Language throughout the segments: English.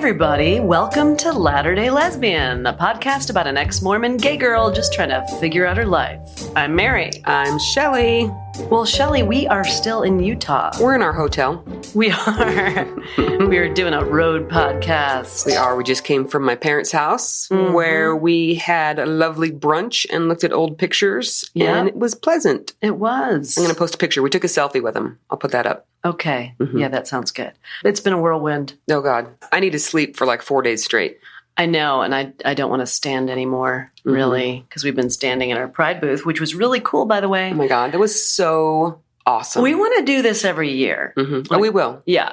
everybody, welcome to Latter-day Lesbian, a podcast about an ex-mormon gay girl just trying to figure out her life. I'm Mary. I'm Shelly. Well, Shelly, we are still in Utah. We're in our hotel. We are. We are doing a road podcast. We are. We just came from my parents' house where we had a lovely brunch and looked at old pictures, and it was pleasant. It was. I'm going to post a picture. We took a selfie with them. I'll put that up. Okay. Yeah, that sounds good. It's been a whirlwind. Oh, God. I need to sleep for like 4 days straight. I know, and I don't want to stand anymore, really, because we've been standing in our Pride booth, which was really cool, by the way. Oh, my God. That was so awesome. We want to do this every year. Oh, we will. Yeah.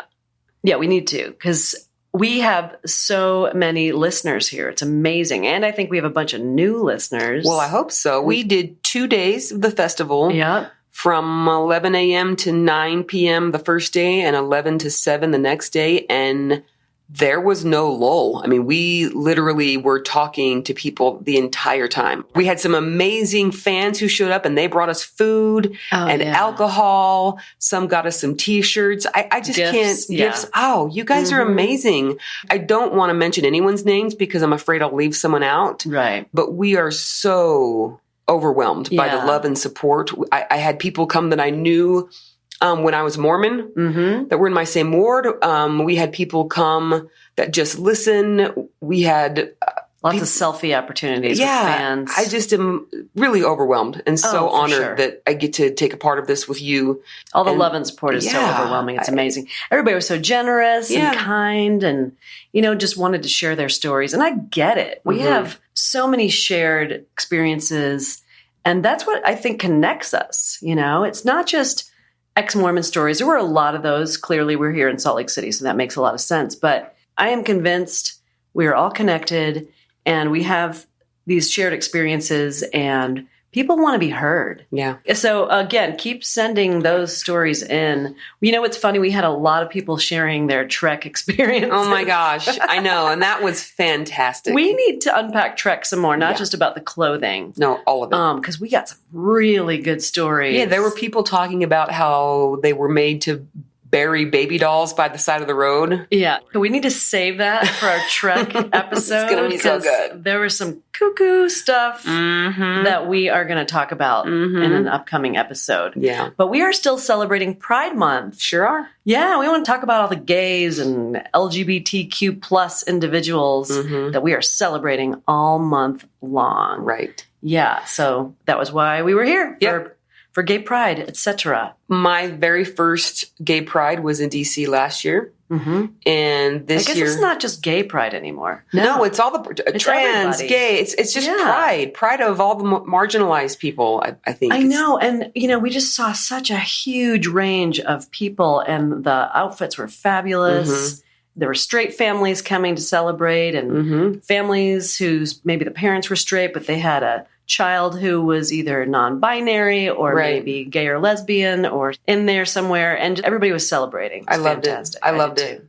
Yeah, we need to, because we have so many listeners here. It's amazing. And I think we have a bunch of new listeners. Well, I hope so. We did 2 days of the festival. Yeah. From 11 a.m. to 9 p.m. the first day and 11 to 7 the next day. And there was no lull. I mean, we literally were talking to people the entire time. We had some amazing fans who showed up and they brought us food and alcohol. Some got us some T-shirts. I just can't. Gifts. Oh, you guys are amazing. I don't want to mention anyone's names because I'm afraid I'll leave someone out. Right. But we are so overwhelmed by the love and support. I had people come that I knew when I was Mormon that were in my same ward. We had people come that just listen. We had lots of selfie opportunities with fans. I just am really overwhelmed and so honored that I get to take a part of this with you. All the love and support is so overwhelming. It's amazing. Everybody was so generous and kind and, just wanted to share their stories. And I get it. We have so many shared experiences. And that's what I think connects us. It's not just ex-Mormon stories. There were a lot of those. Clearly, we're here in Salt Lake City, so that makes a lot of sense. But I am convinced we are all connected and we have these shared experiences and people want to be heard. Yeah. So again, keep sending those stories in. It's funny. We had a lot of people sharing their Trek experience. Oh my gosh. I know. And that was fantastic. We need to unpack Trek some more, not just about the clothing. No, all of it. Because we got some really good stories. Yeah, there were people talking about how they were made to bury baby dolls by the side of the road. Yeah. We need to save that for our Trek episode. It's going to be so good. There was some cuckoo stuff that we are going to talk about in an upcoming episode. Yeah. But we are still celebrating Pride Month. Sure are. Yeah. We want to talk about all the gays and LGBTQ plus individuals that we are celebrating all month long. Right. Yeah. So that was why we were here for Gay Pride, etc. My very first Gay Pride was in D.C. last year. And this year... it's not just Gay Pride anymore. No, it's all the trans, everybody. gay. It's just pride of all the marginalized people, I think. I know. And, we just saw such a huge range of people and the outfits were fabulous. There were straight families coming to celebrate and families whose maybe the parents were straight, but they had a child who was either non-binary or maybe gay or lesbian or in there somewhere. And everybody was celebrating. I loved it. I loved it.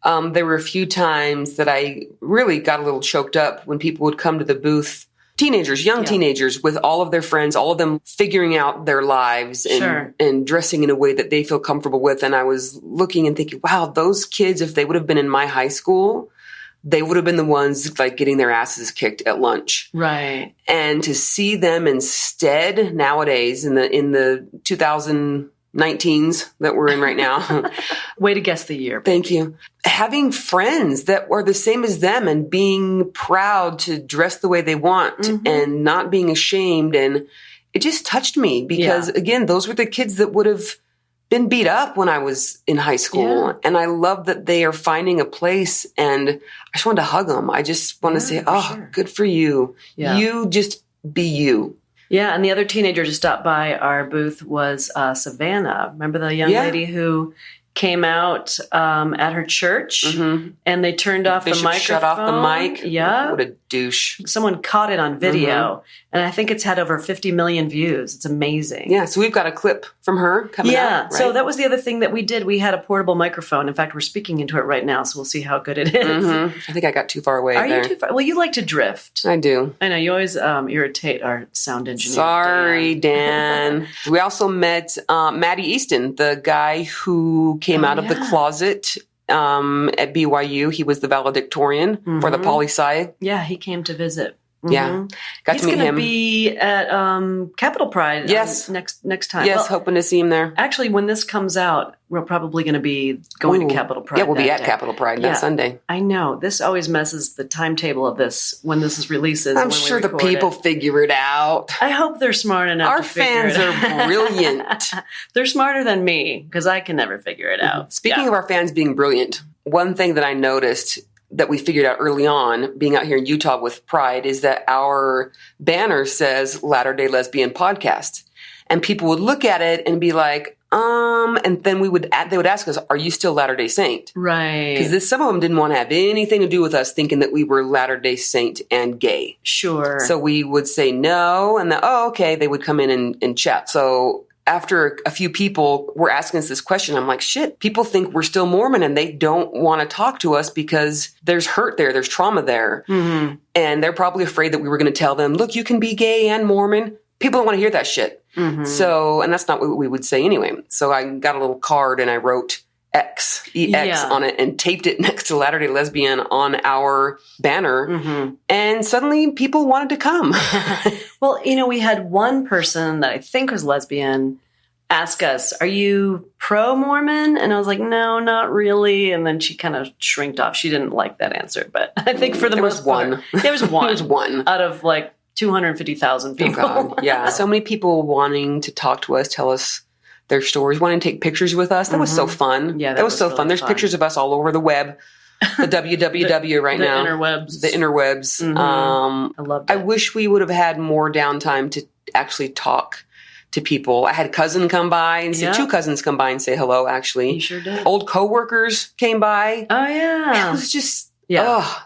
There were a few times that I really got a little choked up when people would come to the booth. Teenagers, young teenagers with all of their friends, all of them figuring out their lives and dressing in a way that they feel comfortable with. And I was looking and thinking, wow, those kids, if they would have been in my high school, they would have been the ones like getting their asses kicked at lunch. Right. And to see them instead nowadays in the 2019s that we're in right now. Way to guess the year. Thank you. Having friends that are the same as them and being proud to dress the way they want and not being ashamed. And it just touched me because, again, those were the kids that would have been beat up when I was in high school. And I love that they are finding a place and I just wanted to hug them. I just want to say, good for you. Yeah. You just be you. Yeah. And the other teenager to stop by our booth was Savannah. Remember the young lady who came out at her church and they turned off the microphone. Shut off the mic. Yeah. What a douche. Someone caught it on video and I think it's had over 50 million views. It's amazing. Yeah. So we've got a clip from her coming out. Yeah. Right? So that was the other thing that we did. We had a portable microphone. In fact, we're speaking into it right now. So we'll see how good it is. I think I got too far away Are there. you too far? Well, you like to drift. I do. I know. You always irritate our sound engineer. Sorry, Dan. We also met Maddie Easton, the guy who came out of the closet at BYU. He was the valedictorian for the poli-sci. Yeah, he came to visit. Yeah, got to meet him. He's going to be at Capitol Pride next time. Yes, hoping to see him there. Actually, when this comes out, we're probably going to be going to Capitol Pride. Yeah, we'll be at Capitol Pride that Sunday. I know. This always messes the timetable of this when this is releases. I'm sure the people figure it out. I hope they're smart enough to figure it out. Our fans are brilliant. They're smarter than me because I can never figure it out. Speaking of our fans being brilliant, one thing that I noticed that we figured out early on, being out here in Utah with Pride, is that our banner says Latter-day Lesbian Podcast. And people would look at it and be like, and then they would ask us, are you still Latter-day Saint? Right. Because some of them didn't want to have anything to do with us, thinking that we were Latter-day Saint and gay. Sure. So we would say no, and then, okay, they would come in and chat. So after a few people were asking us this question, I'm like, shit, people think we're still Mormon and they don't want to talk to us because there's hurt there, there's trauma there. Mm-hmm. And they're probably afraid that we were going to tell them, look, you can be gay and Mormon. People don't want to hear that shit. Mm-hmm. So, and that's not what we would say anyway. So I got a little card and I wrote EX on it and taped it next to Latter-day Lesbian on our banner. Mm-hmm. And suddenly people wanted to come. Well, we had one person that I think was lesbian ask us, are you pro-Mormon? And I was like, no, not really. And then she kind of shrinked off. She didn't like that answer. But I think for the most part, there was one. There was one. Out of like 250,000 people. Oh God. Yeah. So many people wanting to talk to us, tell us their stories, wanting to take pictures with us. That was so fun. Yeah, that was so really fun. There's pictures of us all over the web. The www right now. The interwebs. The interwebs. Mm-hmm. I loved it. I wish we would have had more downtime to actually talk to people. I had a cousin come by and say, 2 cousins come by and say hello, actually. You sure did. Old coworkers came by. Oh, yeah. It was just,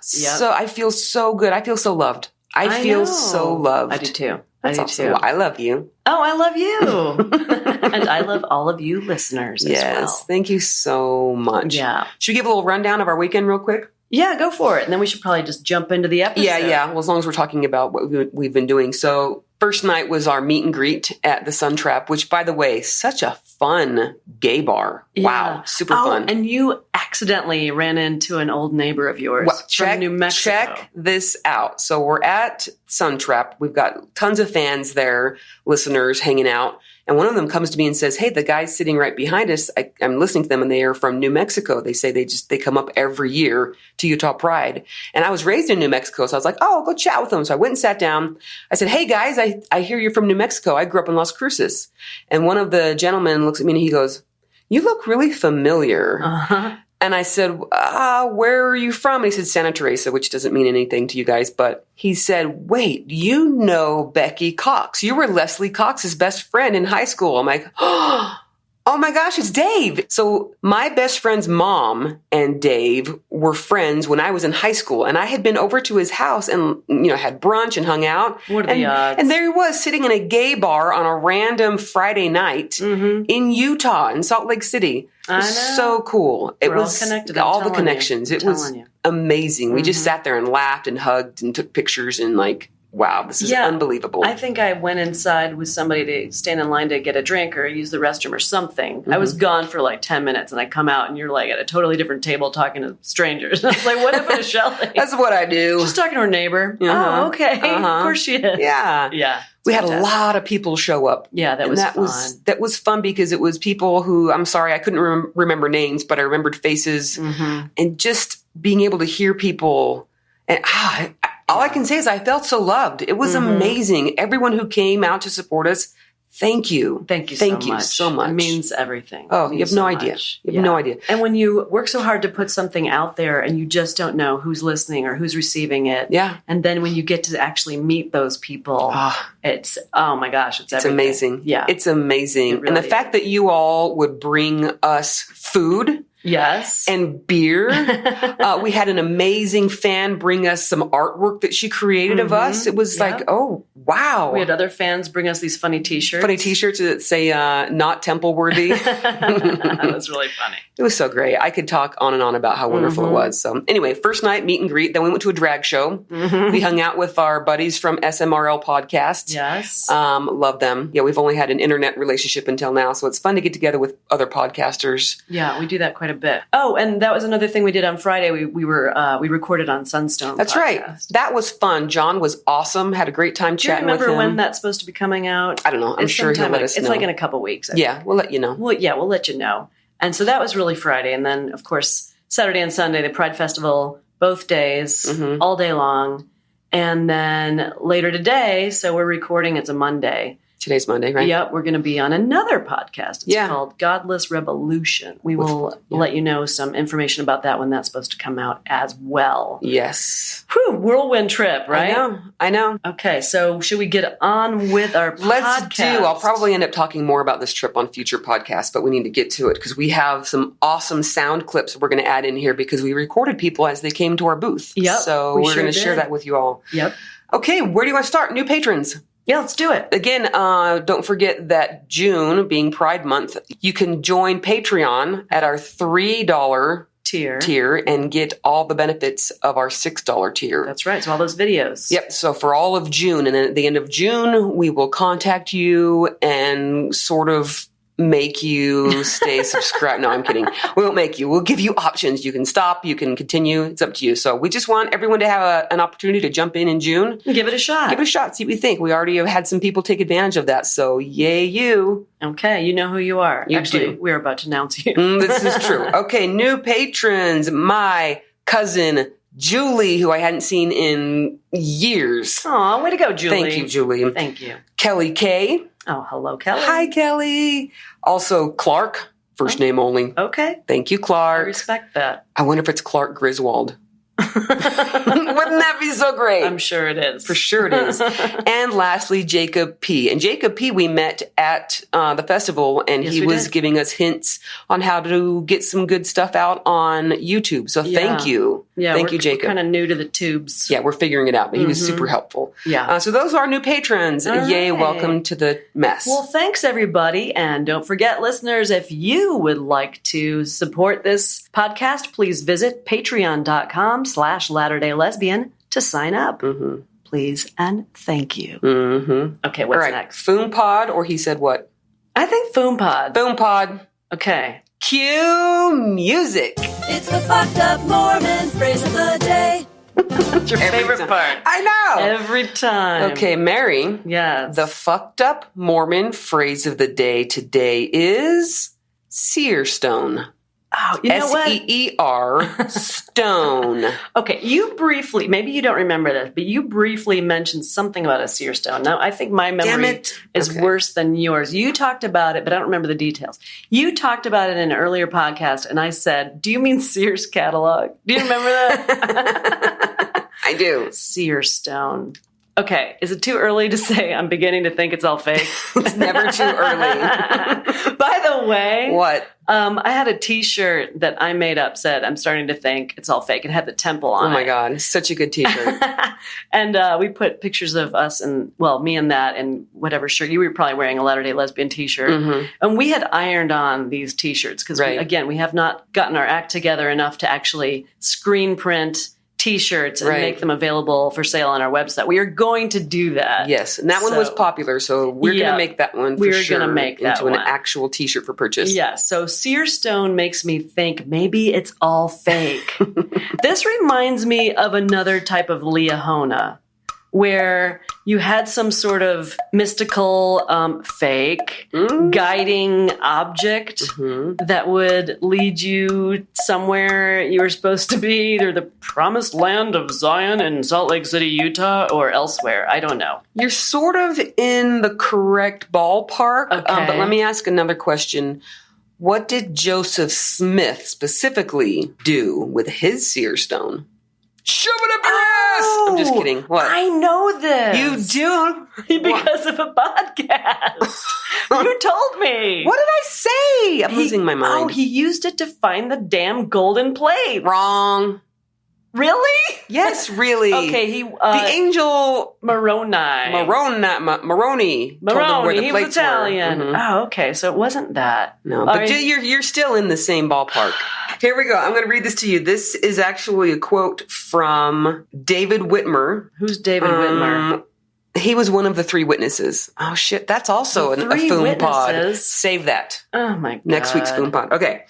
so I feel so good. I feel so loved. I feel so loved. I do too. That's awesome. Well, I love you. Oh, I love you. And I love all of you listeners as well. Thank you so much. Yeah. Should we give a little rundown of our weekend real quick? Yeah, go for it. And then we should probably just jump into the episode. Yeah. Well, as long as we're talking about what we've been doing. So first night was our meet and greet at the Sun Trap, which, by the way, such a fun gay bar. Yeah. Wow. Super fun. And you accidentally ran into an old neighbor of yours from New Mexico. Check this out. So we're at Sun Trap. We've got tons of fans there, listeners hanging out. And one of them comes to me and says, hey, the guys sitting right behind us, I'm listening to them and they are from New Mexico. They say they come up every year to Utah Pride. And I was raised in New Mexico. So I was like, oh, I'll go chat with them. So I went and sat down. I said, hey guys, I hear you're from New Mexico. I grew up in Las Cruces. And one of the gentlemen looks at me and he goes, you look really familiar. Uh-huh. And I said, where are you from? And he said, Santa Teresa, which doesn't mean anything to you guys. But he said, wait, you know Becky Cox. You were Leslie Cox's best friend in high school. I'm like, oh my gosh, it's Dave. So my best friend's mom and Dave were friends when I was in high school. And I had been over to his house and, had brunch and hung out. What are the odds? And there he was sitting in a gay bar on a random Friday night in Utah, in Salt Lake City. It was so cool. It was all connected. All the connections. It was amazing. We just sat there and laughed and hugged and took pictures and wow, this is unbelievable. I think I went inside with somebody to stand in line to get a drink or use the restroom or something. Mm-hmm. I was gone for 10 minutes and I come out and you're at a totally different table talking to strangers. I was like, what happened to Shelly? That's what I do. She's talking to her neighbor. Uh-huh. Oh, okay. Uh-huh. Of course she is. Yeah. Yeah. We had a lot of people show up. Yeah, that was fun. That was fun because it was people who, I'm sorry, I couldn't remember names, but I remembered faces. Mm-hmm. And just being able to hear people. And all I can say is I felt so loved. It was amazing. Everyone who came out to support us, thank you. Thank you so much. It means everything. Oh, you have no idea. You have no idea. And when you work so hard to put something out there and you just don't know who's listening or who's receiving it. Yeah. And then when you get to actually meet those people, it's, oh my gosh, it's everything. It's amazing. Yeah. It's amazing. Really and the fact that you all would bring us food. Yes. And beer. We had an amazing fan bring us some artwork that she created of us. It was oh, wow. We had other fans bring us these funny T-shirts. Funny T-shirts that say, not temple worthy. That was really funny. It was so great. I could talk on and on about how wonderful it was. So anyway, first night, meet and greet. Then we went to a drag show. We hung out with our buddies from SMRL podcast. Yes. Love them. Yeah, we've only had an internet relationship until now. So it's fun to get together with other podcasters. Yeah, we do that quite a bit. Oh, and that was another thing we did on Friday. We recorded on Sunstone. That's podcast. Right. That was fun. John was awesome. Had a great time chatting with him. Do you remember when that's supposed to be coming out? I don't know. I'm sure he'll let us know. It's like in a couple weeks. Yeah, we'll let you know. We'll let you know. And so that was really Friday. And then, of course, Saturday and Sunday, the Pride Festival, both days, all day long. And then later today, so we're recording, it's a Monday. Today's Monday, right? Yep, we're going to be on another podcast. It's called Godless Revolution. We will let you know some information about that when that's supposed to come out as well. Yes. Whew, whirlwind trip, right? I know. Okay, so should we get on with our podcast? Let's do. I'll probably end up talking more about this trip on future podcasts, but we need to get to it because we have some awesome sound clips we're going to add in here because we recorded people as they came to our booth. Yep. So we're going to share that with you all. Yep. Okay, where do you want to start? New patrons. Yeah, let's do it. Again, don't forget that June, being Pride Month, you can join Patreon at our $3 tier and get all the benefits of our $6 tier. That's right. So all those videos. Yep. So for all of June, and then at the end of June, we will contact you and sort of make you stay subscribed. No, I'm kidding. We won't make you. We'll give you options. You can stop. You can continue. It's up to you. So we just want everyone to have an opportunity to jump in June. Give it a shot. Give it a shot. See what you think. We already have had some people take advantage of that. So yay you. Okay. You know who you are. Actually, we're about to announce you. This is true. Okay. New patrons. My cousin Julie, who I hadn't seen in years. Aw, way to go, Julie. Thank you, Julie. Thank you. Kelly K. Oh, hello, Kelly. Hi, Kelly. Also, Clark, first name only. Okay. Thank you, Clark. I respect that. I wonder if it's Clark Griswold. Wouldn't that be so great? I'm sure it is. For sure it is. And lastly, Jacob P. And Jacob P. we met at the festival, and he was giving us hints on how to get some good stuff out on YouTube. So thank you. Yeah, thank you, Jacob. We're kind of new to the tubes. Yeah, we're figuring it out, but he was super helpful. Yeah. So those are our new patrons. All Yay, right. welcome to the mess. Well, thanks, everybody. And don't forget, listeners, if you would like to support this podcast, please visit patreon.com/LatterdayLesbian to sign up. Please and thank you. Okay, what's next? Foom Pod, or he said what? I think Foom Pod. Foom Pod. Okay. Cue music. It's the fucked up Mormon phrase of the day. What's your favorite part? I know. Every time. Okay, Mary. Yes. The fucked up Mormon phrase of the day today is Seer Stone. Oh, you know what? S-E-E-R Stone. Okay, you briefly, maybe you don't remember this, but you briefly mentioned something about a seer stone. Now, I think my memory is worse than yours. You talked about it, but I don't remember the details. You talked about it in an earlier podcast, and I said, do you mean Sears catalog? Do you remember that? I do. Seer stone. Okay, is it too early to say I'm beginning to think it's all fake? It's never too early. By the way, what? I had a T-shirt that I made up said, I'm starting to think it's all fake. It had the temple on it. Oh my God, such a good T-shirt. And we put pictures of us and, well, me and that and whatever shirt. You were probably wearing a Latter-day Lesbian T-shirt. And we had ironed on these T-shirts because, again, we have not gotten our act together enough to actually screen print T-shirts and make them available for sale on our website. We are going to do that. Yes, and that one was popular, so we're going to make that one for sure. We're going to make that into one. An actual T-shirt for purchase. Yes, so Seer Stone makes me think maybe it's all fake. This reminds me of another type of Liahona, where you had some sort of mystical fake guiding object that would lead you somewhere you were supposed to be, either the promised land of Zion in Salt Lake City, Utah, or elsewhere. I don't know. You're sort of in the correct ballpark, but let me ask another question. What did Joseph Smith specifically do with his Seer Stone? Shove it up your ass! I'm just kidding. What? I know this. You do? Because of a podcast. You told me. What did I say? I'm losing my mind. Oh, he used it to find the damn golden plate. Wrong. Really? Yes, really. Okay, the angel Moroni. Moroni. He was Italian. Oh, okay. So it wasn't that. No, but you're still in the same ballpark. Here we go. I'm going to read this to you. This is actually a quote from David Whitmer. Who's David Whitmer? He was one of the three witnesses. Oh, shit. That's also a Foom Pod. Witnesses? Save that. Oh, my God. Next week's Foom Pod. Okay.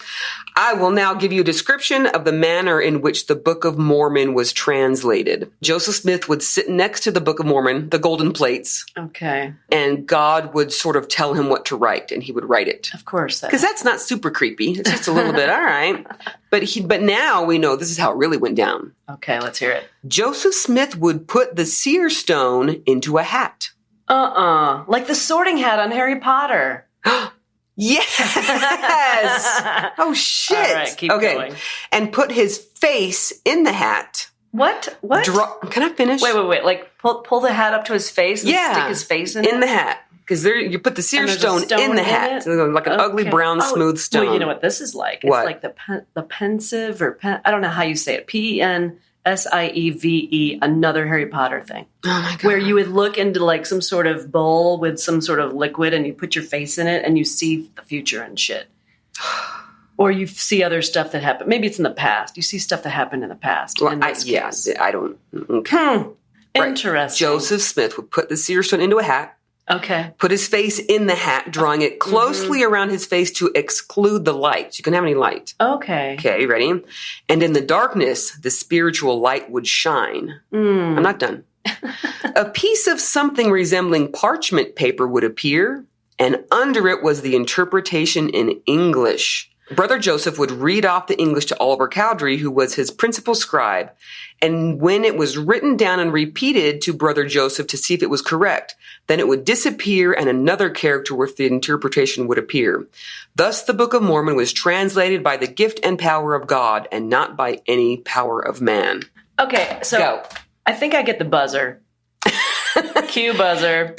I will now give you a description of the manner in which the Book of Mormon was translated. Joseph Smith would sit next to the Book of Mormon, the golden plates. Okay. And God would sort of tell him what to write, and he would write it. Of course. Because that's not super creepy. It's just a little bit, all right. But now we know this is how it really went down. Okay, let's hear it. Joseph Smith would put the Seer Stone into a hat. Like the sorting hat on Harry Potter. Yes! Oh, shit. All right, keep going. And put his face in the hat. What? Can I finish? Wait. Like pull the hat up to his face and stick his face in it? In the hat. Because you put the Seer Stone in the hat. Like an ugly brown smooth stone. Well, you know what this is like? What? It's like the pensive I don't know how you say it. Pensieve, another Harry Potter thing. Oh my God. Where you would look into like some sort of bowl with some sort of liquid and you put your face in it and you see the future and shit. Or you see other stuff that happened. Maybe it's in the past. You see stuff that happened in the past. Well, I don't. Okay. Interesting. Right. Joseph Smith would put the Seer Stone into a hat. Okay. Put his face in the hat, drawing it closely around his face to exclude the light. You couldn't have any light. Okay. Okay, you ready? And in the darkness, the spiritual light would shine. I'm not done. A piece of something resembling parchment paper would appear, and under it was the interpretation in English. Brother Joseph would read off the English to Oliver Cowdery, who was his principal scribe. And when it was written down and repeated to Brother Joseph to see if it was correct, then it would disappear and another character with the interpretation would appear. Thus, the Book of Mormon was translated by the gift and power of God and not by any power of man. Okay, so Go. I think I get the buzzer. Cue buzzer.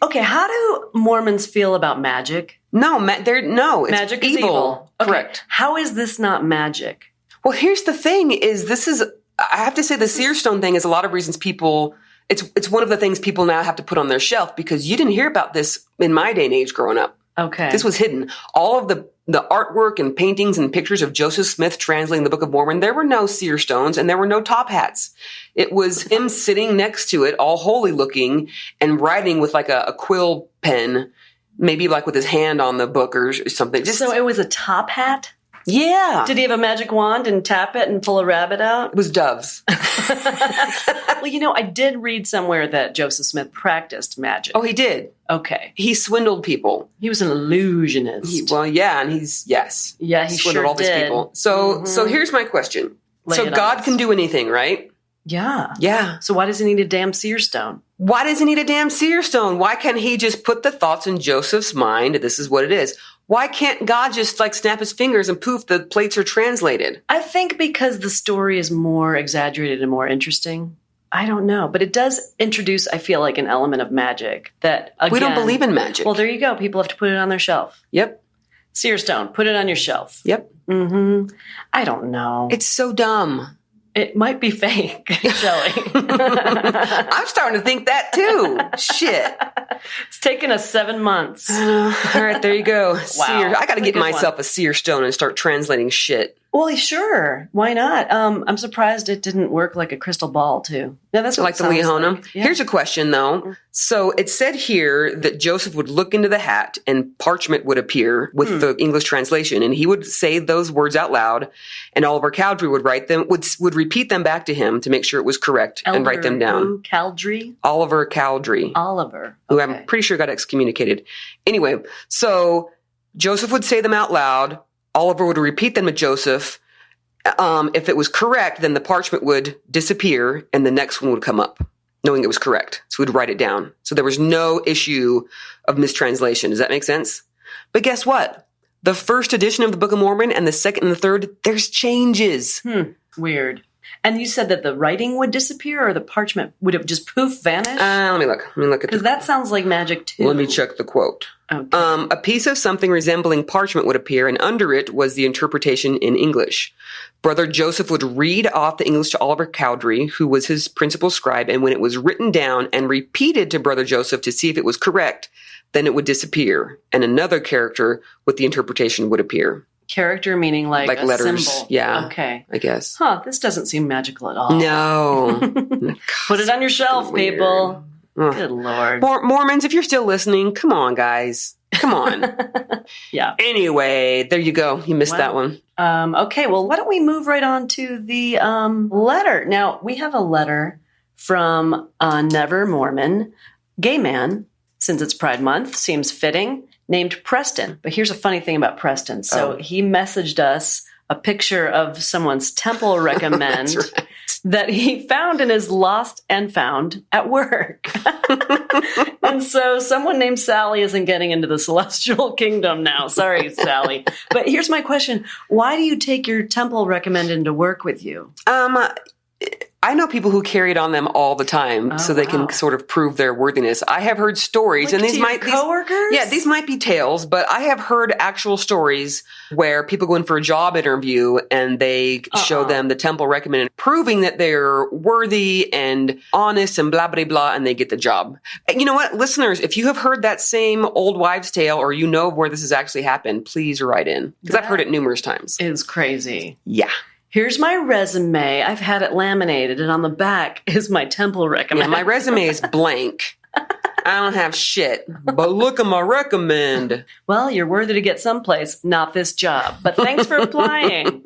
Okay, how do Mormons feel about magic? No, it's magic is evil. Okay. Correct. How is this not magic? Well, here's the thing: I have to say, the Seer Stone thing is a lot of reasons people. It's one of the things people now have to put on their shelf because you didn't hear about this in my day and age growing up. Okay, this was hidden. All of the artwork and paintings and pictures of Joseph Smith translating the Book of Mormon, there were no seer stones and there were no top hats. It was him sitting next to it, all holy looking, and writing with like a quill pen. Maybe like with his hand on the book or something. So it was a top hat? Yeah. Did he have a magic wand and tap it and pull a rabbit out? It was doves. Well, I did read somewhere that Joseph Smith practiced magic. Oh, he did? Okay. He swindled people. He was an illusionist. Yes. Yeah, he swindled sure all these did. people. So here's my question. Lay it God on can do anything, right? Yeah. Yeah. So why does he need a damn seer stone? Why does he need a damn seer stone? Why can't he just put the thoughts in Joseph's mind? This is what it is. Why can't God just like snap his fingers and poof, the plates are translated? I think because the story is more exaggerated and more interesting. I don't know. But it does introduce, I feel like, an element of magic that, again, we don't believe in magic. Well, there you go. People have to put it on their shelf. Yep. Seer stone, put it on your shelf. Yep. Mm-hmm. I don't know. It's so dumb. It might be fake, Shelley. I'm starting to think that too. Shit. It's taken us 7 months. All right, there you go. Wow. Seer. I got to get myself a seer stone and start translating shit. Well, sure. Why not? I'm surprised it didn't work like a crystal ball, too. Yeah, that's what like the Leonum. Like. Yeah. Here's a question, though. So it said here that Joseph would look into the hat and parchment would appear with the English translation, and he would say those words out loud, and Oliver Cowdery would write them, would repeat them back to him to make sure it was correct and write them down. Cowdery? Oliver Cowdery. Oliver. Who I'm pretty sure got excommunicated. Anyway, so Joseph would say them out loud. Oliver would repeat them to Joseph. If it was correct, then the parchment would disappear and the next one would come up, knowing it was correct. So we'd write it down. So there was no issue of mistranslation. Does that make sense? But guess what? The first edition of the Book of Mormon and the second and the third, there's changes. Weird. And you said that the writing would disappear or the parchment would have just poof vanished? Let me look. Because that sounds like magic too. Let me check the quote. Okay. A piece of something resembling parchment would appear, and under it was the interpretation in English. Brother Joseph would read off the English to Oliver Cowdery, who was his principal scribe, and when it was written down and repeated to Brother Joseph to see if it was correct, then it would disappear, and another character with the interpretation would appear. Character meaning like a letters. Symbol. Yeah. Okay. I guess. This doesn't seem magical at all. No. Put it on your shelf, weird. people. Good Lord. Mormons, if you're still listening, come on, guys. Come on. Yeah. Anyway, there you go. You missed that one. Okay, well, why don't we move right on to the letter? Now, we have a letter from a Never Mormon gay man, since it's Pride Month, seems fitting, named Preston. But here's a funny thing about Preston. So he messaged us a picture of someone's temple recommend that he found in his lost and found at work. And so someone named Sally isn't getting into the celestial kingdom now. Sorry, Sally. But here's my question. Why do you take your temple recommend into work with you? I know people who carry it on them all the time so they can sort of prove their worthiness. I have heard stories, and these might be coworkers. These might be tales, but I have heard actual stories where people go in for a job interview and they show them the temple recommended, proving that they're worthy and honest and blah blah blah, and they get the job. And you know what, listeners, if you have heard that same old wives' tale, or you know where this has actually happened, please write in, because I've heard it numerous times. It's crazy. Yeah. Here's my resume. I've had it laminated, and on the back is my temple recommend. Yeah, my resume is blank. I don't have shit, but look at my recommend. Well, you're worthy to get someplace, not this job. But thanks for applying.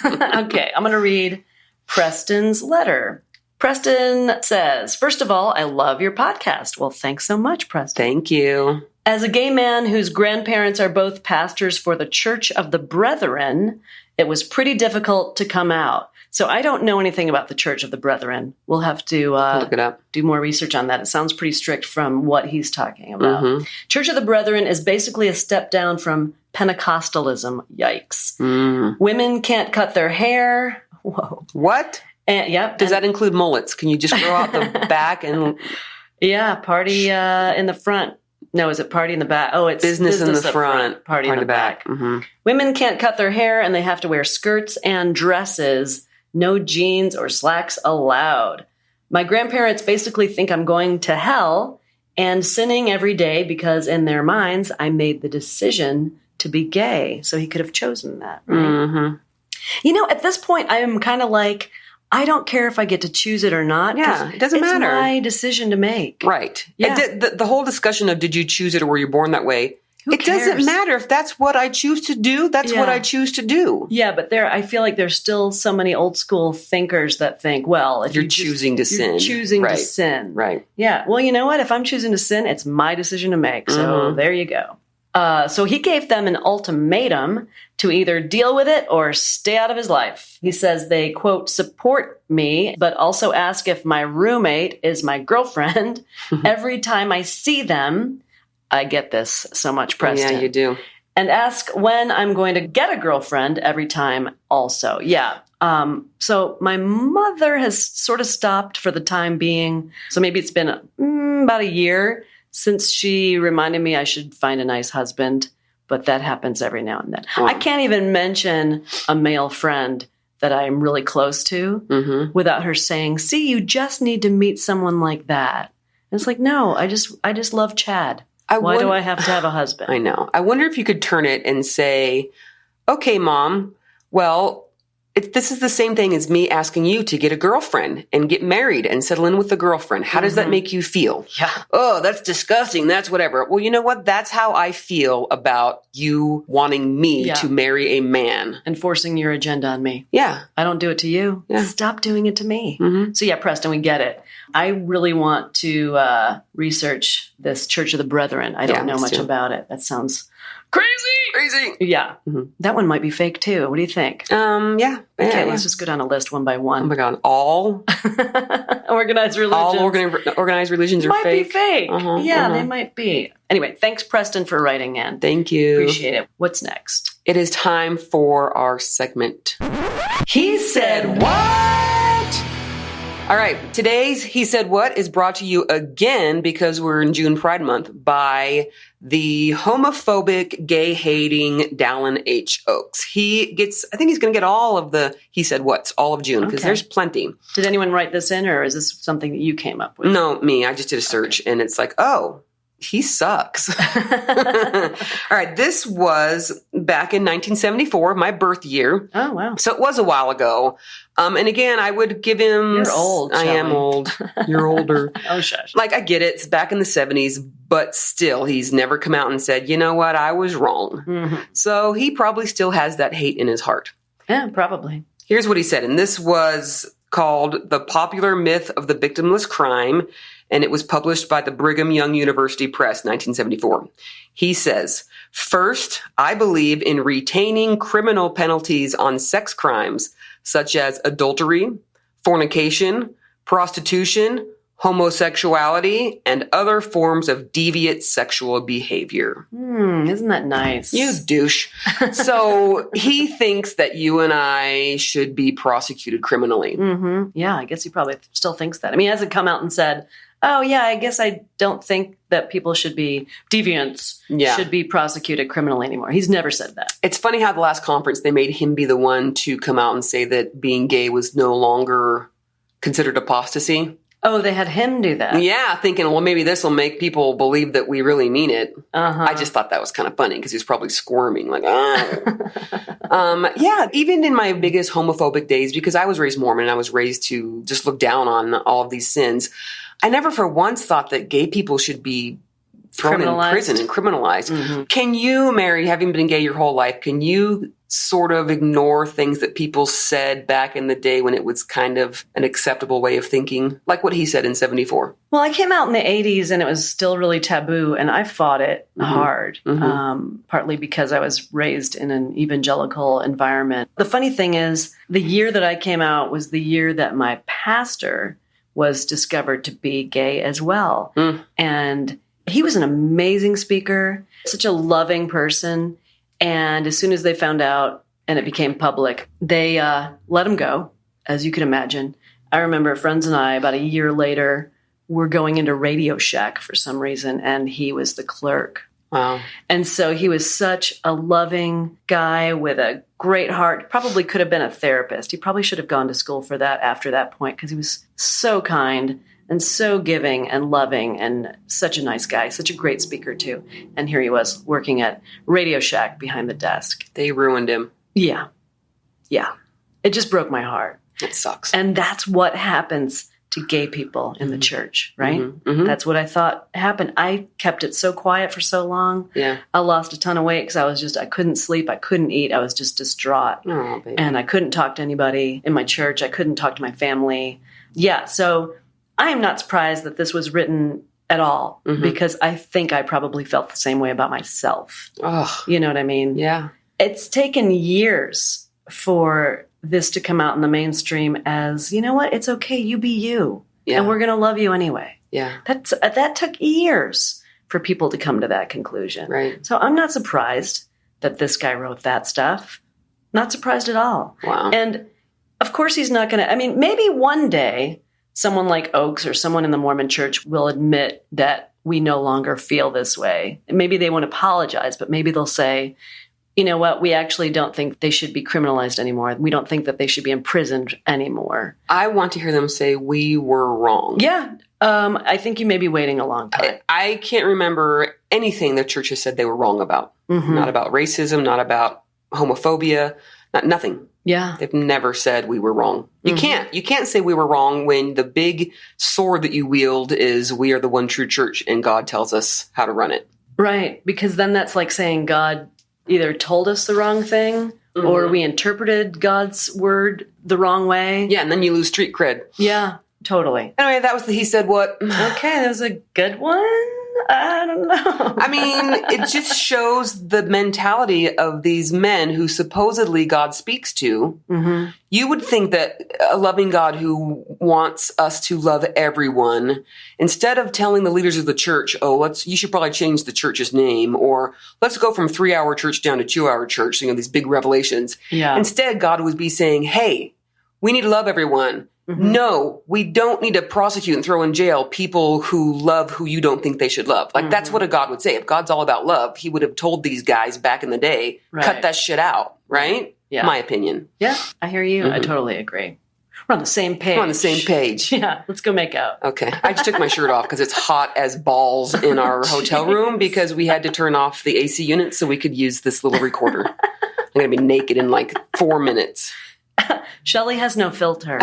Okay, I'm going to read Preston's letter. Preston says, first of all, I love your podcast. Well, thanks so much, Preston. Thank you. As a gay man whose grandparents are both pastors for the Church of the Brethren, it was pretty difficult to come out. So I don't know anything about the Church of the Brethren. We'll have to look it up. Do more research on that. It sounds pretty strict from what he's talking about. Church of the Brethren is basically a step down from Pentecostalism. Yikes. Women can't cut their hair. Whoa. What? And, yep. Does that include mullets? Can you just grow out the back and... Yeah, party in the front. No, is it party in the back? Oh, it's business in the front, party in the back. Women can't cut their hair, and they have to wear skirts and dresses. No jeans or slacks allowed. My grandparents basically think I'm going to hell and sinning every day because in their minds, I made the decision to be gay. So he could have chosen that, right? You know, at this point, I'm kind of like, I don't care if I get to choose it or not. Yeah, it doesn't matter. It's my decision to make. Right. Yeah. The whole discussion of did you choose it or were you born that way, Who it cares? doesn't matter. If that's what I choose to do, that's what I choose to do. Yeah, but I feel like there's still so many old school thinkers that think, well, if you're choosing to sin. You're choosing to sin. Right. Yeah. Well, you know what? If I'm choosing to sin, it's my decision to make. So there you go. So he gave them an ultimatum to either deal with it or stay out of his life. He says they, quote, support me, but also ask if my roommate is my girlfriend. Every time I see them, I get this so much, Preston. Yeah, you do. And ask when I'm going to get a girlfriend every time also. Yeah. So my mother has sort of stopped for the time being. So maybe it's been about a year since she reminded me I should find a nice husband, but that happens every now and then. I can't even mention a male friend that I'm really close to without her saying, see, you just need to meet someone like that. And it's like, no, I just love Chad. Why do I have to have a husband? I know. I wonder if you could turn it and say, okay, Mom, well, this is the same thing as me asking you to get a girlfriend and get married and settle in with a girlfriend. How does that make you feel? Yeah. Oh, that's disgusting. That's whatever. Well, you know what? That's how I feel about you wanting me to marry a man. And forcing your agenda on me. Yeah. I don't do it to you. Yeah. Stop doing it to me. So yeah, Preston, we get it. I really want to research this Church of the Brethren. I don't know much about it. That sounds crazy. Yeah. That one might be fake too. What do you think? Yeah. Okay, let's just go down a list one by one. Oh my God. All organized religions. All organized religions are fake. Might be fake. They might be. Anyway, thanks, Preston, for writing in. Thank you. Appreciate it. What's next? It is time for our segment. He Said What? All right. Today's He Said What is brought to you again because we're in June Pride Month by the homophobic, gay-hating Dallin H. Oaks. I think he's going to get all of the He Said What's all of June because there's plenty. Did anyone write this in or is this something that you came up with? No, me. I just did a search and it's like, oh, he sucks. All right. This was back in 1974, my birth year. Oh, wow. So it was a while ago. And again, I would give him... You're old, I am old. You're older. Oh, shush. Like, I get it. It's back in the 70s, but still, he's never come out and said, you know what, I was wrong. Mm-hmm. So he probably still has that hate in his heart. Yeah, probably. Here's what he said, and this was called The Popular Myth of the Victimless Crime, and it was published by the Brigham Young University Press, 1974. He says, "First, I believe in retaining criminal penalties on sex crimes, such as adultery, fornication, prostitution, homosexuality, and other forms of deviant sexual behavior." Isn't that nice? You douche. So he thinks that you and I should be prosecuted criminally. Mm-hmm. Yeah, I guess he probably still thinks that. I mean, he hasn't come out and said, oh, yeah, I guess I don't think that people should be deviants, should be prosecuted criminally anymore. He's never said that. It's funny how the last conference, they made him be the one to come out and say that being gay was no longer considered apostasy. Oh, they had him do that. Yeah, thinking, well, maybe this will make people believe that we really mean it. Uh-huh. I just thought that was kind of funny because he was probably squirming like, yeah, even in my biggest homophobic days, because I was raised Mormon and I was raised to just look down on all of these sins, I never for once thought that gay people should be thrown in prison and criminalized. Mm-hmm. Can you, Mary, having been gay your whole life, can you sort of ignore things that people said back in the day when it was kind of an acceptable way of thinking? Like what he said in 74. Well, I came out in the 80s and it was still really taboo, and I fought it hard, partly because I was raised in an evangelical environment. The funny thing is, the year that I came out was the year that my pastor was discovered to be gay as well. And he was an amazing speaker, such a loving person. And as soon as they found out and it became public, they let him go, as you can imagine. I remember friends and I, about a year later, were going into Radio Shack for some reason, and he was the clerk. Wow. And so he was such a loving guy with a great heart. Probably could have been a therapist. He probably should have gone to school for that after that point, because he was so kind and so giving and loving and such a nice guy, such a great speaker too. And here he was working at Radio Shack behind the desk. They ruined him. Yeah. Yeah. It just broke my heart. It sucks. And that's what happens to gay people in the church, right? That's what I thought happened. I kept it so quiet for so long. Yeah. I lost a ton of weight because I couldn't sleep. I couldn't eat. I was just distraught. Oh, baby. And I couldn't talk to anybody in my church. I couldn't talk to my family. Yeah. So I am not surprised that this was written at all, because I think I probably felt the same way about myself. Oh, you know what I mean? Yeah. It's taken years for this to come out in the mainstream as, you know what, it's okay, you be you. Yeah. And we're going to love you anyway. Yeah. That took years for people to come to that conclusion. Right. So I'm not surprised that this guy wrote that stuff. Not surprised at all. Wow. And of course he's not going to, I mean, maybe one day someone like Oakes or someone in the Mormon church will admit that we no longer feel this way. Maybe they won't apologize, but maybe they'll say, you know what, we actually don't think they should be criminalized anymore. We don't think that they should be imprisoned anymore. I want to hear them say we were wrong. Yeah. I think you may be waiting a long time. I can't remember anything the church has said they were wrong about. Not about racism, not about homophobia, nothing. Yeah. They've never said we were wrong. You can't say we were wrong when the big sword that you wield is we are the one true church and God tells us how to run it. Right. Because then that's like saying God either told us the wrong thing or we interpreted God's word the wrong way. Yeah. And then you lose street cred. Yeah, totally. Anyway, that was the he said what. Okay. That was a good one. I don't know. I mean, it just shows the mentality of these men who supposedly God speaks to. You would think that a loving God who wants us to love everyone, instead of telling the leaders of the church, you should probably change the church's name, or let's go from 3-hour church down to 2-hour church, these big revelations. Yeah. Instead, God would be saying, hey, we need to love everyone. No, we don't need to prosecute and throw in jail people who love who you don't think they should love. Like, that's what a God would say. If God's all about love, he would have told these guys back in the day, cut that shit out, right? Yeah. My opinion. Yeah, I hear you. I totally agree. We're on the same page. We're on the same page. Yeah, let's go make out. Okay. I just took my shirt off because it's hot as balls in our hotel room because we had to turn off the AC unit so we could use this little recorder. I'm going to be naked in like 4 minutes. Shelley has no filter.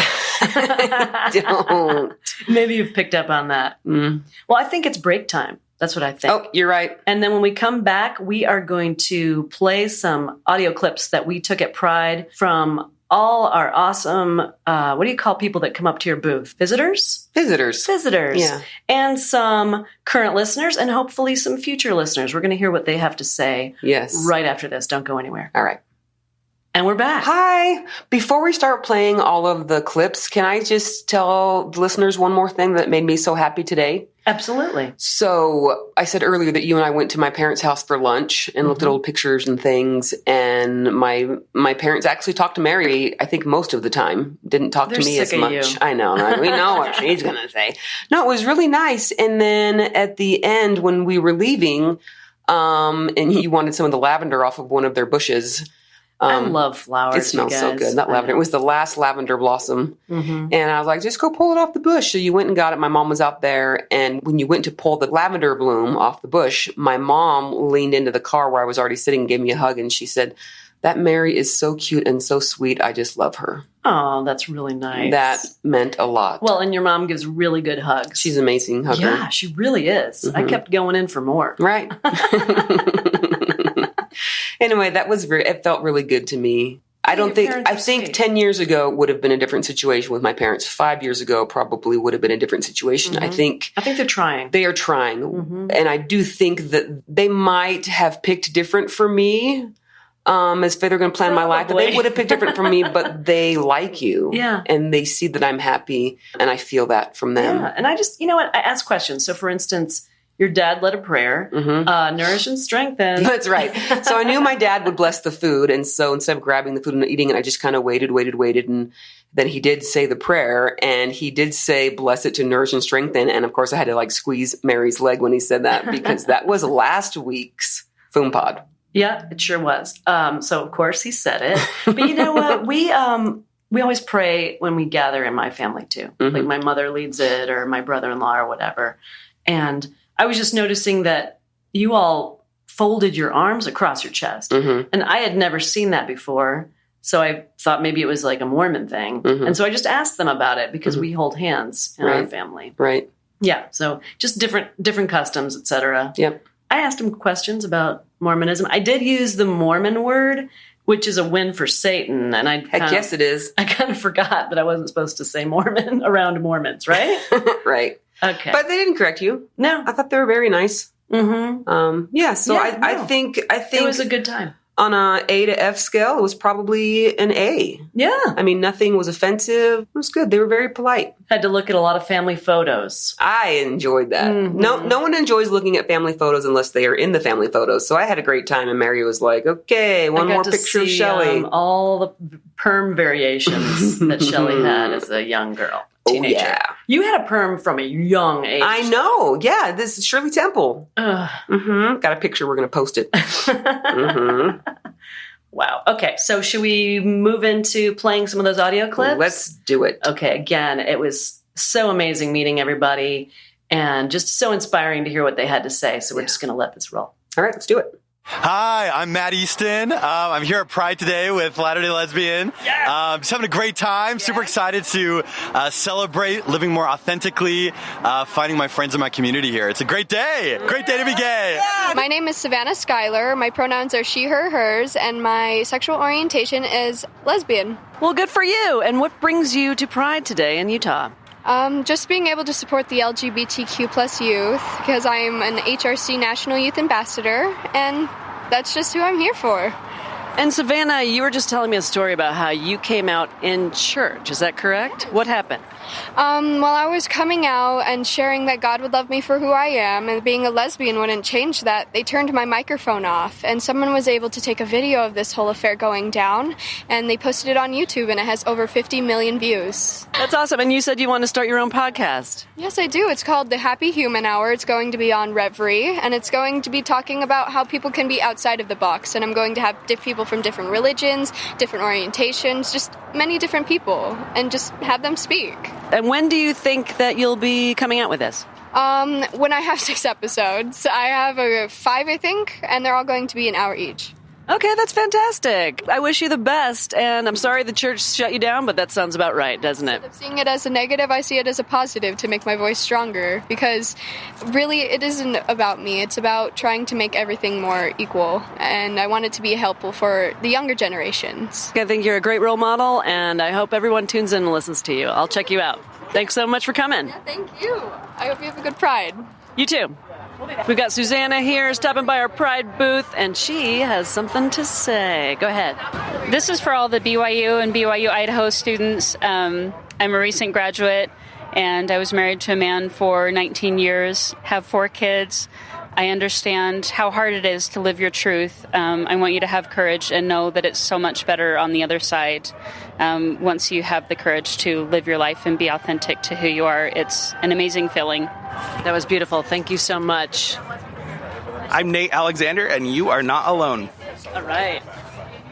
Don't. Maybe you've picked up on that. Mm. Well, I think it's break time. That's what I think. Oh, you're right. And then when we come back, we are going to play some audio clips that we took at Pride from all our awesome, what do you call people that come up to your booth? Visitors? Visitors. Yeah. And some current listeners and hopefully some future listeners. We're going to hear what they have to say right after this. Don't go anywhere. All right. And we're back. Hi. Before we start playing all of the clips, can I just tell the listeners one more thing that made me so happy today? Absolutely. So I said earlier that you and I went to my parents' house for lunch and looked at old pictures and things. And my parents actually talked to Mary, I think most of the time. Didn't talk to me as much. You. I know. We know what she's going to say. No, it was really nice. And then at the end, when we were leaving, and he wanted some of the lavender off of one of their bushes. I love flowers. It smells so good. That lavender. It was the last lavender blossom. Mm-hmm. And I was like, just go pull it off the bush. So you went and got it. My mom was out there. And when you went to pull the lavender bloom off the bush, my mom leaned into the car where I was already sitting and gave me a hug. And she said, that Mary is so cute and so sweet. I just love her. Oh, that's really nice. That meant a lot. Well, and your mom gives really good hugs. She's an amazing hugger. Yeah, she really is. Mm-hmm. I kept going in for more. Right. Anyway, it felt really good to me. I think 10 years ago would have been a different situation with my parents. 5 years ago probably would have been a different situation. Mm-hmm. I think they're trying. They are trying. Mm-hmm. And I do think that they might have picked different for me. As if they're going to plan my life, but they would have picked different from me, but they like you. Yeah. And they see that I'm happy and I feel that from them. Yeah. And I just, you know what? I ask questions. So for instance, your dad led a prayer, nourish and strengthen. That's right. So I knew my dad would bless the food. And so instead of grabbing the food and eating it, I just kind of waited. And then he did say the prayer and he did say, bless it to nourish and strengthen. And of course I had to squeeze Mary's leg when he said that because that was last week's Foom Pod. Yeah, it sure was. So of course he said it. But you know what? We always pray when we gather in my family too. Mm-hmm. Like my mother leads it or my brother-in-law or whatever. And I was just noticing that you all folded your arms across your chest. Mm-hmm. And I had never seen that before. So I thought maybe it was like a Mormon thing. Mm-hmm. And so I just asked them about it because we hold hands in our family. Right. Yeah. So just different customs, et cetera. Yep. I asked him questions about Mormonism. I did use the Mormon word, which is a win for Satan. And yes, it is. I kind of forgot that I wasn't supposed to say Mormon around Mormons, right? Right. Okay. But they didn't correct you. No. I thought they were very nice. Mm-hmm. I think it was a good time. On a A to F scale, it was probably an A. Yeah. I mean, nothing was offensive. It was good. They were very polite. Had to look at a lot of family photos. I enjoyed that. Mm-hmm. No one enjoys looking at family photos unless they are in the family photos. So I had a great time, and Mary was like, okay, one more picture of Shelley. All the perm variations that Shelley had as a young girl. Teenager. Oh, yeah. You had a perm from a young age. I know. Yeah, this is Shirley Temple. Mm-hmm. Got a picture. We're going to post it. Mm-hmm. Wow. Okay, so should we move into playing some of those audio clips? Let's do it. Okay, again, it was so amazing meeting everybody and just so inspiring to hear what they had to say. So we're just going to let this roll. All right, let's do it. Hi, I'm Matt Easton. I'm here at Pride today with Latter-day Lesbian. Yeah. Just having a great time. Super excited to celebrate living more authentically, finding my friends in my community here. It's a great day. Great day to be gay. Yeah. My name is Savannah Schuyler. My pronouns are she, her, hers, and my sexual orientation is lesbian. Well, good for you. And what brings you to Pride today in Utah? Just being able to support the LGBTQ plus youth because I'm an HRC National Youth Ambassador, and that's just who I'm here for. And Savannah, you were just telling me a story about how you came out in church. Is that correct? What happened? While I was coming out and sharing that God would love me for who I am, and being a lesbian wouldn't change that, they turned my microphone off, and someone was able to take a video of this whole affair going down, and they posted it on YouTube, and it has over 50 million views. That's awesome. And you said you want to start your own podcast. Yes, I do. It's called The Happy Human Hour. It's going to be on Reverie, and it's going to be talking about how people can be outside of the box, and I'm going to have people from different religions, different orientations, just many different people, and just have them speak. And when do you think that you'll be coming out with this? When I have 6 episodes. I have 5, I think, and they're all going to be an hour each. Okay, that's fantastic. I wish you the best, and I'm sorry the church shut you down, but that sounds about right, doesn't it? Instead of seeing it as a negative, I see it as a positive to make my voice stronger, because really it isn't about me. It's about trying to make everything more equal, and I want it to be helpful for the younger generations. I think you're a great role model, and I hope everyone tunes in and listens to you. I'll check you out. Thanks so much for coming. Yeah, thank you. I hope you have a good Pride. You too. We've got Susanna here stopping by our Pride booth, and she has something to say. Go ahead. This is for all the BYU and BYU Idaho students. I'm a recent graduate, and I was married to a man for 19 years, have 4 kids. I understand how hard it is to live your truth. I want you to have courage and know that it's so much better on the other side. Once you have the courage to live your life and be authentic to who you are, it's an amazing feeling. That was beautiful. Thank you so much. I'm Nate Alexander, and you are not alone. All right.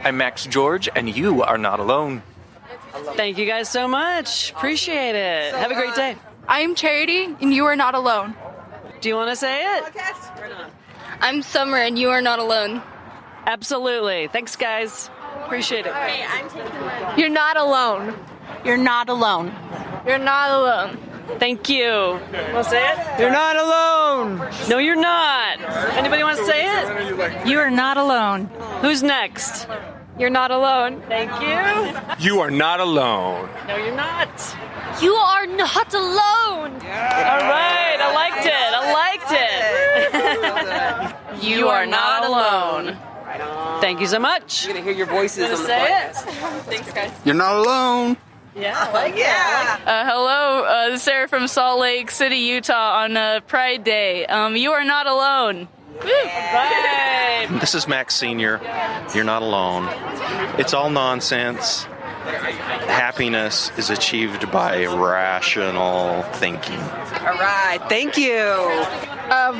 I'm Max George, and you are not alone. Thank you guys so much. Appreciate it. Have a great day. I'm Charity, and you are not alone. Do you want to say it? I'm Summer, and you are not alone. Absolutely. Thanks, guys. Appreciate it. You're not alone. You're not alone. You're not alone. Thank you. Want to say it? You're not alone. No, you're not. Anybody want to say it? You are not alone. Who's next? You're not alone. Thank you. You are not alone. No, you're not. You are not alone. All right. I liked it. You are not alone. Thank you so much. You're going to hear your voices on the Say podcast. Thanks, guys. You're not alone. Yeah, I like it. Hello, this is Sarah from Salt Lake City, Utah on Pride Day. You are not alone. Right. This is Max Sr. You're not alone. It's all nonsense. Happiness is achieved by rational thinking. All right. Thank you.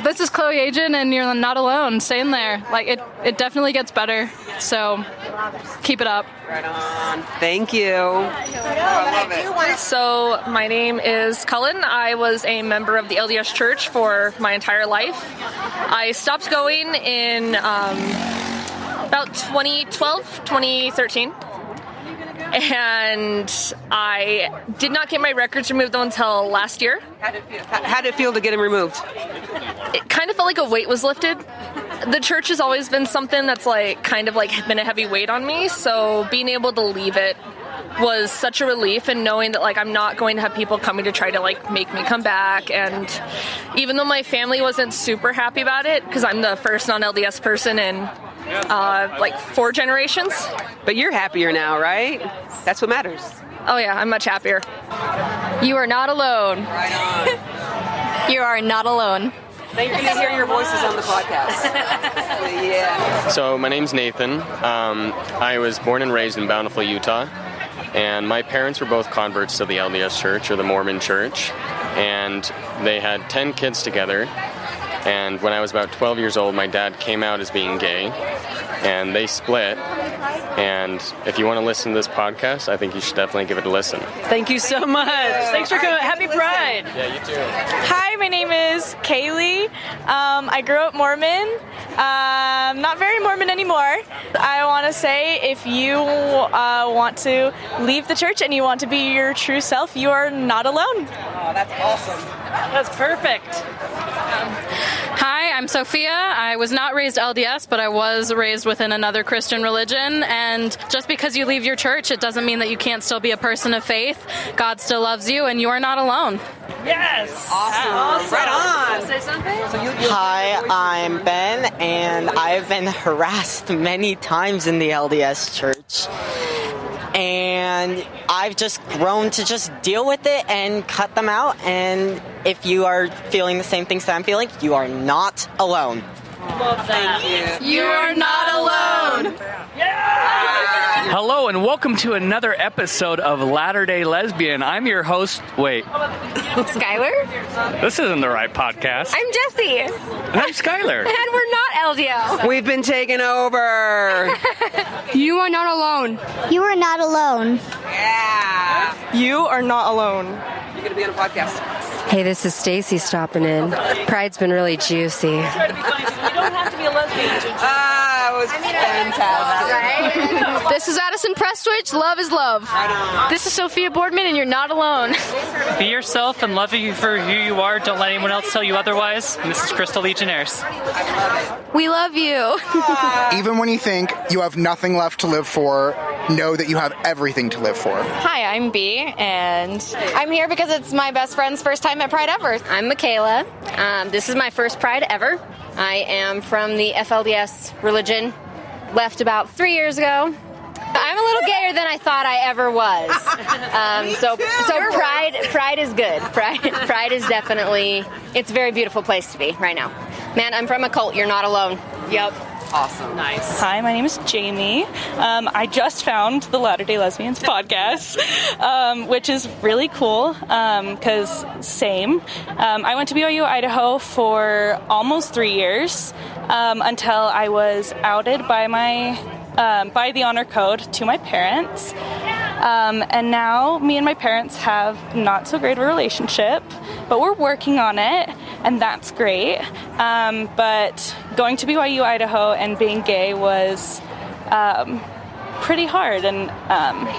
This is Chloe Agent, and you're not alone. Stay in there. Like, it definitely gets better, so keep it up. Right on. Thank you. I love it. So my name is Cullen. I was a member of the LDS Church for my entire life. I stopped going in about 2012, 2013. And I did not get my records removed until last year. How did it feel to get them removed? It kind of felt like a weight was lifted. The church has always been something that's kind of been a heavy weight on me, so being able to leave it was such a relief, and knowing that I'm not going to have people coming to try to make me come back. And even though my family wasn't super happy about it, because I'm the first non-LDS person in 4 generations. But you're happier now, right? That's what matters. Oh yeah, I'm much happier. You are not alone. Right on. You are not alone. Thank you to hear your voices on the podcast. Yeah. So my name's Nathan. I was born and raised in Bountiful, Utah. And my parents were both converts to the LDS Church, or the Mormon Church. And they had 10 kids together. And when I was about 12 years old, my dad came out as being gay. And they split. And if you want to listen to this podcast, I think you should definitely give it a listen. Thank you so much. Thanks for coming. Happy Pride. Yeah, you too. Hi, my name is Kaylee. I grew up Mormon. Not very Mormon anymore. I want to say, if you want to leave the church and you want to be your true self, you are not alone. Oh, that's awesome. That's perfect. Hi, I'm Sophia. I was not raised LDS, but I was raised within another Christian religion. And just because you leave your church, it doesn't mean that you can't still be a person of faith. God still loves you, and you are not alone. Yes. Awesome. Right on. Say something? Hi, I'm Ben, and I've been harassed many times in the LDS church. And I've just grown to just deal with it and cut them out. And if you are feeling the same things that I'm feeling, you are not alone. Love that. Thank you. You are not alone. Yeah. Hello and welcome to another episode of Latter-day Lesbian. I'm your host. Wait. Skylar? This isn't the right podcast. I'm Jessie. And I'm Skylar. And we're not LDL. We've been taken over. You are not alone. You are not alone. Yeah. You are not alone. You're going to be on a podcast. Hey, this is Stacy stopping in. Pride's been really juicy. You don't have to be a lesbian to It was fantastic. Right? This is Addison Prestwich. Love is love. This is Sophia Boardman, and you're not alone. Be yourself and love you for who you are. Don't let anyone else tell you otherwise. And this is Crystal Legionnaires. We love you. Even when you think you have nothing left to live for, know that you have everything to live for. Hi, I'm B, and I'm here because it's my best friend's first time at Pride ever. I'm Michaela. This is my first Pride ever. I am from the FLDS religion. Left about 3 years ago. I'm a little gayer than I thought I ever was. So Pride is good. Pride is definitely, it's a very beautiful place to be right now. Man, I'm from a cult. You're not alone. Yep. Awesome. Nice. Hi, my name is Jamie. I just found the Latter-day Lesbians podcast, which is really cool because same. I went to BYU, Idaho for almost 3 years until I was outed by by the honor code to my parents. And now me and my parents have not so great of a relationship, but we're working on it, and that's great. But going to BYU, Idaho, and being gay was pretty hard, and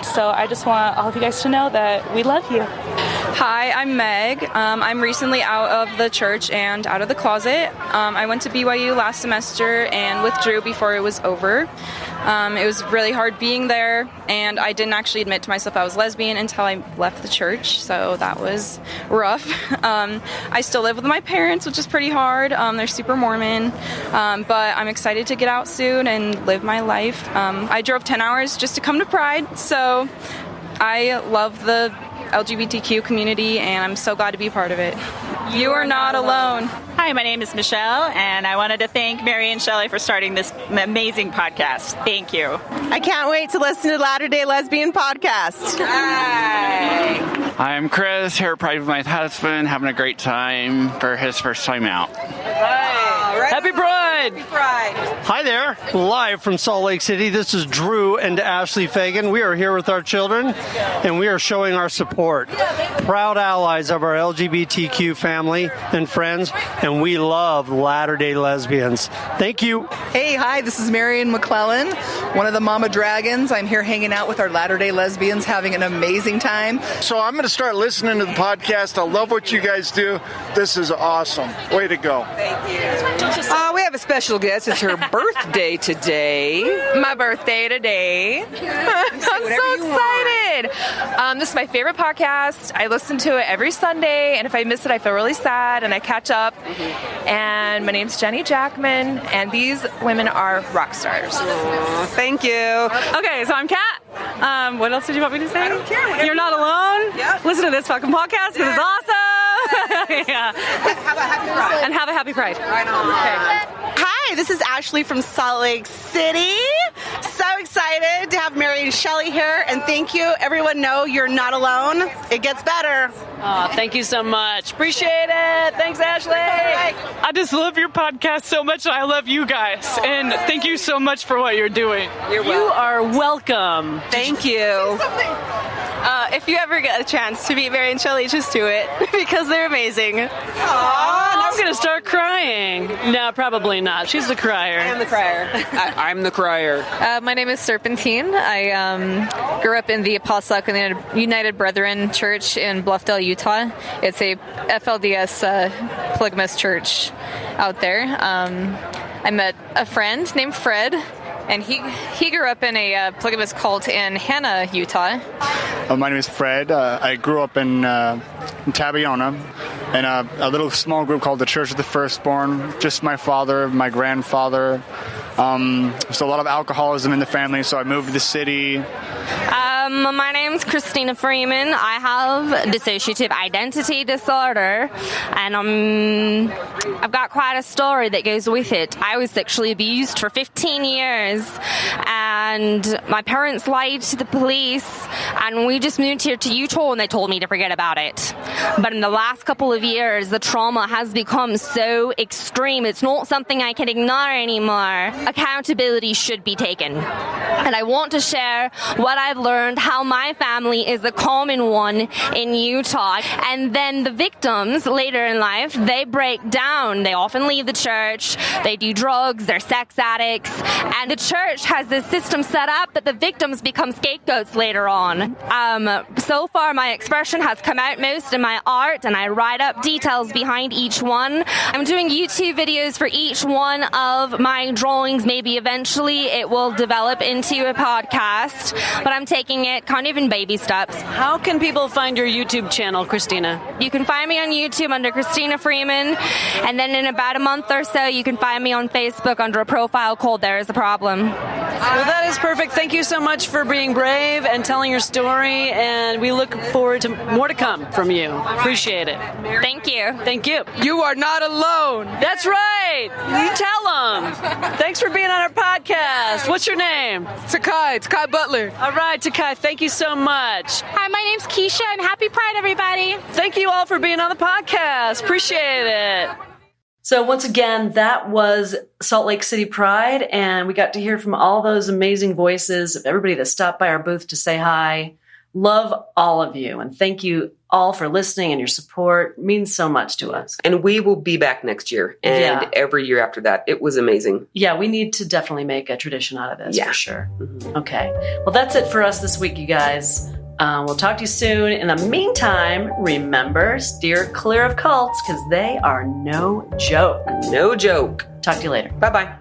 so I just want all of you guys to know that we love you. Hi, I'm Meg. I'm recently out of the church and out of the closet. I went to BYU last semester and withdrew before it was over. It was really hard being there, and I didn't actually admit to myself I was lesbian until I left the church, so that was rough. I still live with my parents, which is pretty hard. They're super Mormon, but I'm excited to get out soon and live my life. I drove 10 hours just to come to Pride, so I love the LGBTQ community, and I'm so glad to be part of it. You are not alone. Hi, my name is Michelle, and I wanted to thank Mary and Shelley for starting this amazing podcast. Thank you. I can't wait to listen to Latter-day Lesbian podcast. Hi. I'm Chris, here at Pride with my husband, having a great time for his first time out. Happy Pride! Happy Pride! Hi there, live from Salt Lake City. This is Drew and Ashley Fagan. We are here with our children, and we are showing our support. Proud allies of our LGBTQ family and friends, and we love Latter-day Lesbians. Thank you. Hey, hi, this is Marion McClellan, one of the Mama Dragons. I'm here hanging out with our Latter-day Lesbians, having an amazing time. So I'm going to start listening to the podcast. I love what you guys do. This is awesome. Way to go. Thank you. We have a special guest. It's her birthday today. My birthday today. I'm so excited. This is my favorite podcast. I listen to it every Sunday, and if I miss it, I feel really sad, and I catch up. And my name's Jenny Jackman, and these women are rock stars. Thank you. Okay, so I'm Kat. What else did you want me to say? I don't care. You're not alone. Yep. Listen to this fucking podcast because it's awesome. Yeah. Have a happy Pride. And have a happy Pride. Right on. Okay. Hi, this is Ashley from Salt Lake City. So excited to have Mary and Shelley here, and thank you. Everyone know you're not alone. It gets better. Oh, thank you so much. Appreciate it. Thanks, Ashley. I just love your podcast so much, and I love you guys. And thank you so much for what you're doing. You are welcome. Thank you. If you ever get a chance to meet Mary and Shelley, just do it because they're amazing. I'm going to start crying. No, probably not. She's the crier. I am the crier. I'm the crier. My name is Serpentine. I grew up in the Apostolic United Brethren Church in Bluffdale, Utah. It's a FLDS polygamous church out there. I met a friend named Fred, and he grew up in a polygamous cult in Hanna, Utah. My name is Fred. I grew up in Tabiona in a little small group called the Church of the Firstborn. Just my father, my grandfather. So a lot of alcoholism in the family, so I moved to the city. My name's Christina Freeman. I have dissociative identity disorder, and I've got quite a story that goes with it. I was sexually abused for 15 years, and my parents lied to the police, and we just moved here to Utah, and they told me to forget about it. But in the last couple of years, the trauma has become so extreme. It's not something I can ignore anymore. Accountability should be taken. And I want to share what I've learned, how my family is a common one in Utah. And then the victims later in life, they break down. They often leave the church. They do drugs. They're sex addicts. And the church has this system set up that the victims become scapegoats later on. So far, my expression has come out most in my art, and I write up details behind each one. I'm doing YouTube videos for each one of my drawings. Maybe eventually it will develop into a podcast, but I'm taking it kind of in baby steps. How can people find your YouTube channel, Christina? You can find me on YouTube under Christina Freeman, and then in about a month or so, you can find me on Facebook under a profile called There Is a Problem. Well, that is perfect. Thank you so much for being brave and telling your story, and we look forward to more to come from you. Appreciate it. Thank you. Thank you. You are not alone. That's right. You tell them. Thanks for being on our podcast. What's your name? Takai Butler. All right, Takai, thank you so much. Hi, my name's Keisha, and happy Pride, everybody. Thank you all for being on the podcast. Appreciate it. So once again, that was Salt Lake City Pride, and we got to hear from all those amazing voices of everybody that stopped by our booth to say hi. Love all of you, and thank you all for listening, and your support means so much to us. And we will be back next year and every year after that. It was amazing. Yeah, we need to definitely make a tradition out of this for sure. Mm-hmm. Okay. Well, that's it for us this week, you guys. We'll talk to you soon. In the meantime, remember, steer clear of cults because they are no joke. No joke. Talk to you later. Bye-bye.